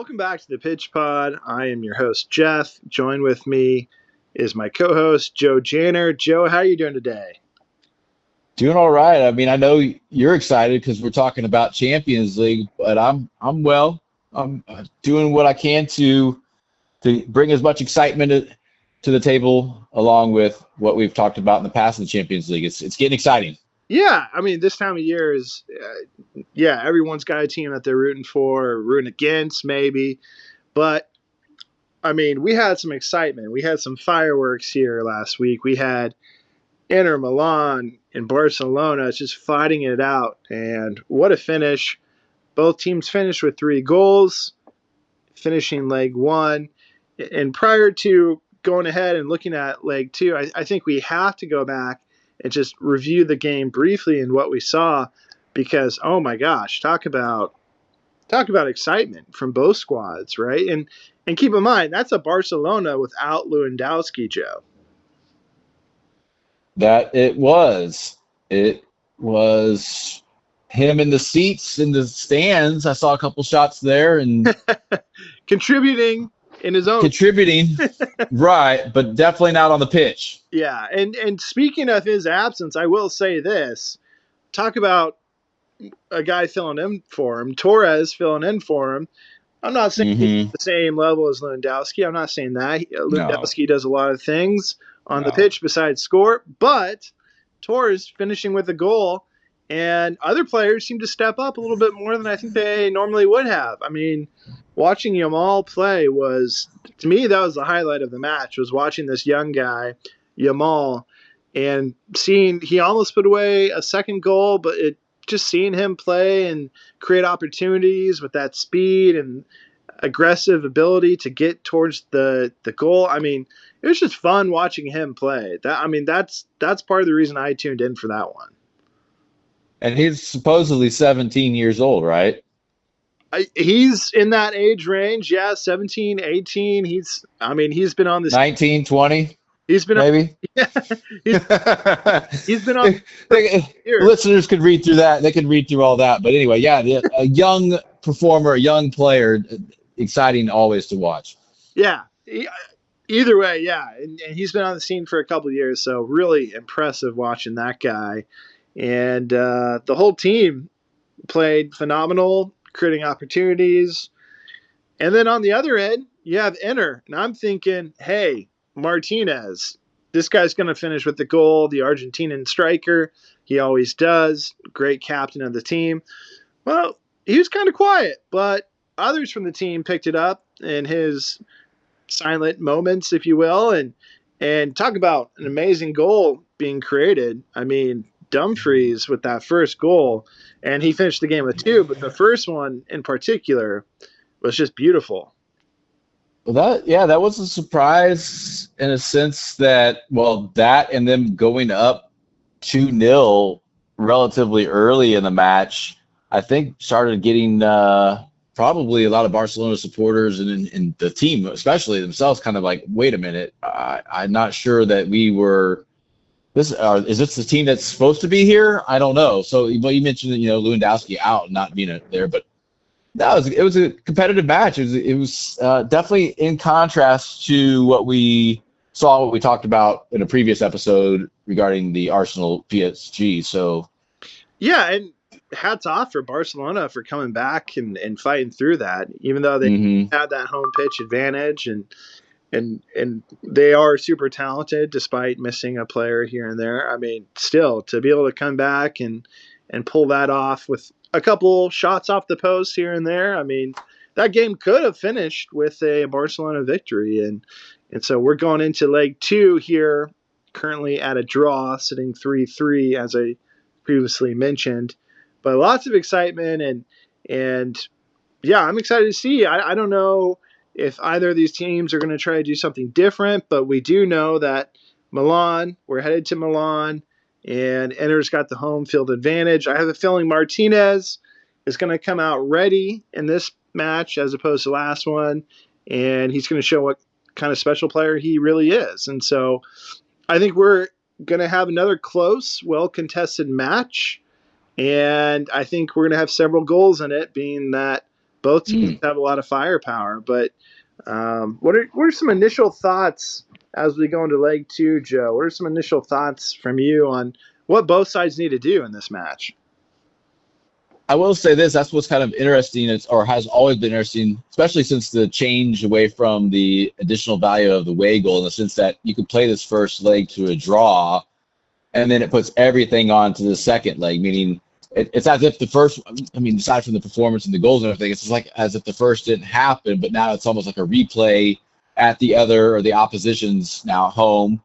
Welcome back to the Pitch Pod. I am your host, Jeff. Joined with me is my co-host, Joe Janner. Joe, how are you doing today? Doing all right. I mean, I know you're excited because we're talking about Champions League, but I'm well. I'm doing what I can to bring as much excitement to the table, along with what we've talked about in the past in the Champions League. It's getting exciting. Yeah, I mean, this time of year is, everyone's got a team that they're rooting for, or rooting against, maybe. But, I mean, we had some excitement. We had some fireworks here last week. We had Inter Milan and Barcelona just fighting it out. And what a finish. Both teams finished with 3 goals, finishing leg one. And prior to going ahead and looking at leg two, I think we have to go back and just review the game briefly and what we saw, because oh my gosh, talk about excitement from both squads, right? And keep in mind that's a Barcelona without Lewandowski, Joe. That it was him in the seats in the stands. I saw a couple shots there and Contributing in his own. contributing, right, but definitely not on the pitch. Yeah, and speaking of his absence, I will say this: talk about a guy filling in for him, Torres filling in for him. I'm not saying he's hmm the same level as Lewandowski. I'm not saying that. No, Lewandowski does a lot of things on the no. pitch besides score, but Torres finishing with a goal, and other players seem to step up a little bit more than I think they normally would have. I mean, watching Yamal play was, to me, that was the highlight of the match, was watching this young guy, Yamal, and seeing he almost put away a second goal, but just seeing him play and create opportunities with that speed and aggressive ability to get towards the goal. I mean, it was just fun watching him play. That's part of the reason I tuned in for that one. And he's supposedly 17 years old, right? He's in that age range, yeah, 17, 18. He's been on this. 19, 20, He's been on, maybe. yeah, he's, he's been on for years. Listeners could read through that. They could read through all that. But anyway, yeah, a young performer, a young player, exciting always to watch. Yeah. Either way, yeah, and he's been on the scene for a couple of years, so really impressive watching that guy. And the whole team played phenomenal, creating opportunities. And then on the other end, you have Inter, and I'm thinking, hey, Martinez, this guy's going to finish with the goal, the Argentinian striker. He always does. Great captain of the team. Well, he was kind of quiet, but others from the team picked it up in his silent moments, if you will, and talk about an amazing goal being created. I mean, Dumfries with that first goal, and he finished the game with two, but the first one in particular was just beautiful. Well, that was a surprise in a sense that, well, that and them going up 2-0 relatively early in the match, I think started getting probably a lot of Barcelona supporters and the team, especially themselves, kind of like, wait a minute, I'm not sure that we were. Is this the team that's supposed to be here? I don't know. So, but you mentioned Lewandowski out and not being there, but no, it was a competitive match. It was definitely in contrast to what we saw, what we talked about in a previous episode regarding the Arsenal PSG. So Yeah, and hats off for Barcelona for coming back and fighting through that, even though they hmm had that home pitch advantage, and they are super talented despite missing a player here and there. I mean, still to be able to come back and pull that off with a couple shots off the post here and there. I mean, that game could have finished with a Barcelona victory, and so we're going into leg two here, currently at a draw, sitting 3-3 as I previously mentioned. But lots of excitement and yeah, I'm excited to see. I don't know if either of these teams are going to try to do something different, but we do know that we're headed to Milan, and Inter's got the home field advantage. I have a feeling Martinez is going to come out ready in this match as opposed to last one, and he's going to show what kind of special player he really is. And so I think we're going to have another close, well-contested match, and I think we're going to have several goals in it, being that Both teams have a lot of firepower, but what are some initial thoughts as we go into leg two, Joe? What are some initial thoughts from you on what both sides need to do in this match? I will say this, that's what's kind of interesting, or has always been interesting, especially since the change away from the additional value of the away goal, in the sense that you could play this first leg to a draw, and then it puts everything on to the second leg, meaning it's as if the first, I mean, aside from the performance and the goals and everything, it's just like as if the first didn't happen, but now it's almost like a replay at the other or the opposition's now home.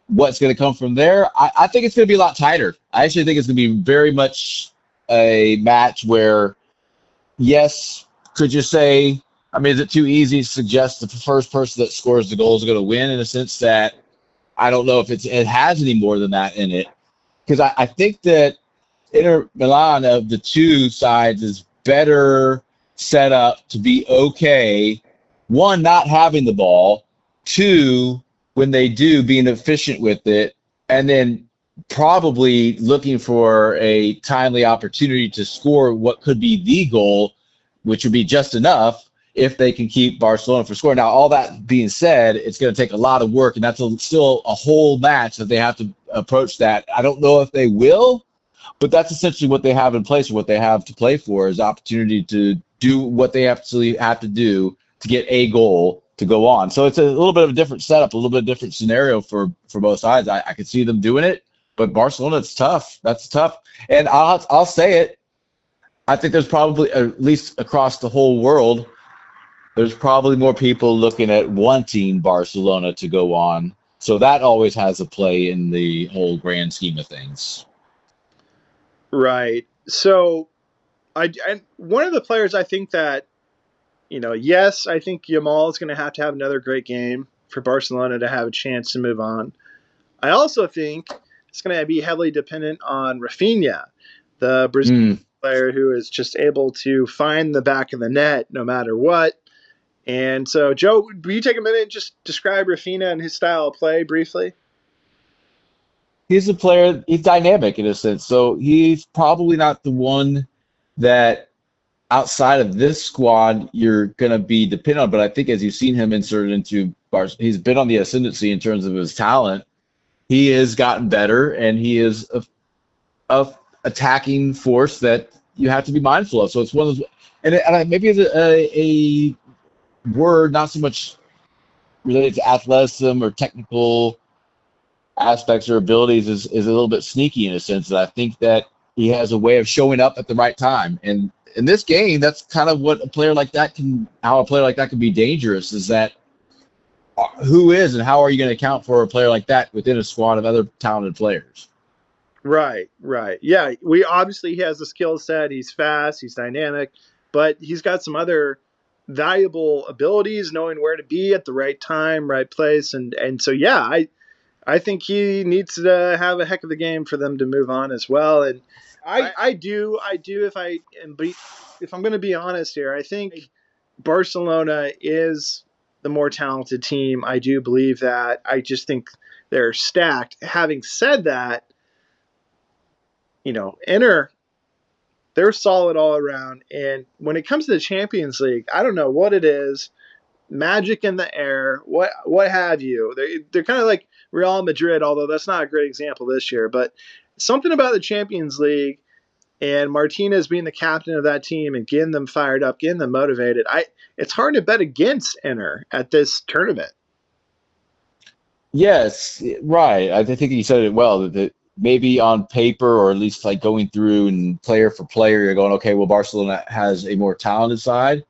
What's going to come from there? I think it's going to be a lot tighter. I actually think it's going to be very much a match where, yes, could you say, I mean, is it too easy to suggest that the first person that scores the goal is going to win, in a sense that I don't know if it has any more than that in it? Because I think that Inter Milan of the two sides is better set up to be okay. One, not having the ball. Two, when they do, being efficient with it. And then probably looking for a timely opportunity to score what could be the goal, which would be just enough if they can keep Barcelona from scoring. Now, all that being said, it's going to take a lot of work, and that's still a whole match that they have to approach that. I don't know if they will, but that's essentially what they have in place, or what they have to play for, is opportunity to do what they absolutely have to do to get a goal to go on. So it's a little bit of a different setup, a little bit different scenario for both sides. I could see them doing it, but Barcelona, it's tough. That's tough. And I'll say it. I think there's probably, at least across the whole world, there's probably more people looking at wanting Barcelona to go on. So that always has a play in the whole grand scheme of things. Right. So, I one of the players I think that, yes, I think Yamal is going to have another great game for Barcelona to have a chance to move on. I also think it's going to be heavily dependent on Rafinha, the Brazilian player who is just able to find the back of the net no matter what. And so, Joe, will you take a minute and just describe Rafinha and his style of play briefly? He's a player, he's dynamic in a sense. So he's probably not the one that outside of this squad you're going to be dependent on. But I think as you've seen him inserted into bars, he's been on the ascendancy in terms of his talent. He has gotten better, and he is a attacking force that you have to be mindful of. So it's one of those, and maybe it's a word not so much related to athleticism or technical aspects or abilities is a little bit sneaky, in a sense that I think that he has a way of showing up at the right time. And in this game, that's kind of what a player like that can be dangerous, is that who is and how are you going to account for a player like that within a squad of other talented players? Right. Yeah, he has the skill set. He's fast, he's dynamic, but he's got some other valuable abilities, knowing where to be at the right time, right place. And so, yeah, I think he needs to have a heck of a game for them to move on as well. And I do if I'm going to be honest here, I think Barcelona is the more talented team. I do believe that. I just think they're stacked. Having said that, Inter, they're solid all around. And when it comes to the Champions League, I don't know what it is. Magic in the air, what have you. They're kind of like Real Madrid, although that's not a great example this year. But something about the Champions League and Martinez being the captain of that team and getting them fired up, getting them motivated. It's hard to bet against Inter at this tournament. Yes, right. I think you said it well. That maybe on paper, or at least like going through and player for player, you're going, okay, well, Barcelona has a more talented side.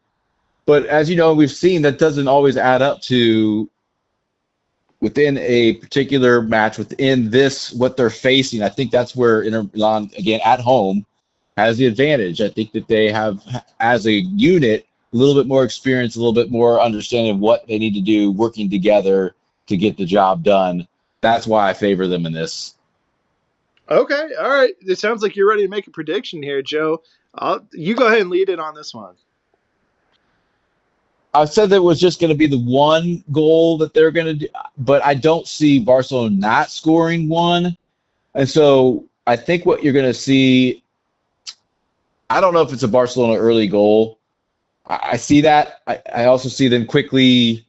But as you know, we've seen that doesn't always add up to within a particular match, within this, what they're facing. I think that's where Inter Milan, again, at home, has the advantage. I think that they have, as a unit, a little bit more experience, a little bit more understanding of what they need to do, working together to get the job done. That's why I favor them in this. Okay, all right. It sounds like you're ready to make a prediction here, Joe. You go ahead and lead it on this one. I said that it was just going to be the one goal that they're going to do, but I don't see Barcelona not scoring one. And so I think what you're going to see, I don't know if it's a Barcelona early goal. I see that. I also see them quickly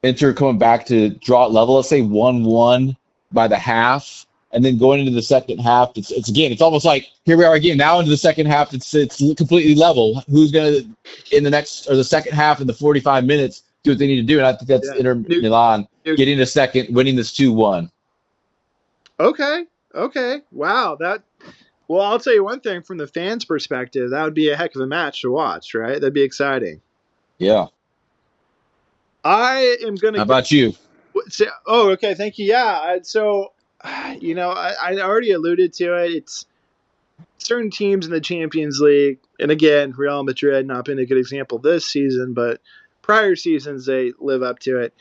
Inter coming back to draw it level. Let's say 1-1 by the half, and then going into the second half. It's again. It's almost like here we are again. Now into the second half, it's completely level. Who's gonna in the next or the second half in the 45 minutes do what they need to do? And I think that's Yeah. Inter Milan New, getting a second, winning this 2-1. okay. Okay. Wow. That. Well, I'll tell you one thing from the fans' perspective, that would be a heck of a match to watch, right? That'd be exciting. Yeah. I am going to How go. about you? Oh, okay. Thank you. Yeah. So, I already alluded to it. It's certain teams in the Champions League, and again, Real Madrid not been a good example this season, but prior seasons they live up to it.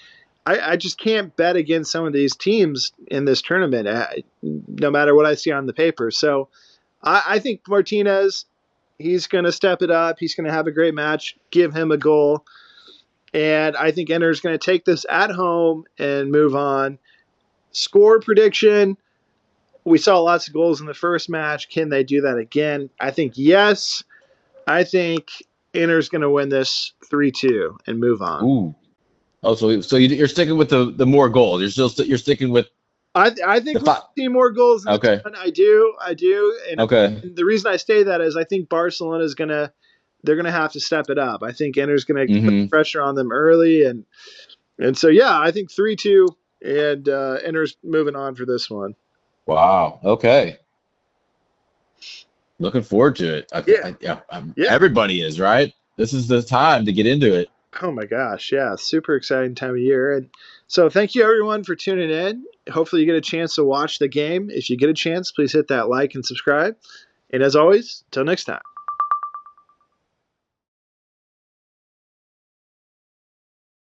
I just can't bet against some of these teams in this tournament, no matter what I see on the paper. So I think Martinez, he's going to step it up. He's going to have a great match, give him a goal. And I think Inter's going to take this at home and move on. Score prediction. We saw lots of goals in the first match. Can they do that again? I think yes. I think Inter's going to win this 3-2 and move on. Ooh. Oh, so you're sticking with the more goals. You're sticking with I think the we'll five. see more goals in this Okay. one. I do, Okay. and the reason I say that is I think Barcelona is they're gonna have to step it up. I think Inter's gonna put Hmm. pressure on them early, and so yeah, I think 3-2, and Inter's moving on for this one. Wow. Okay. Looking forward to it. Yeah, Yeah, yeah. everybody is, right? This is the time to get into it. Oh my gosh, yeah, super exciting time of year, and so thank you everyone for tuning in. Hopefully you get a chance to watch the game. If you get a chance, please hit that like and subscribe. And as always, till next time.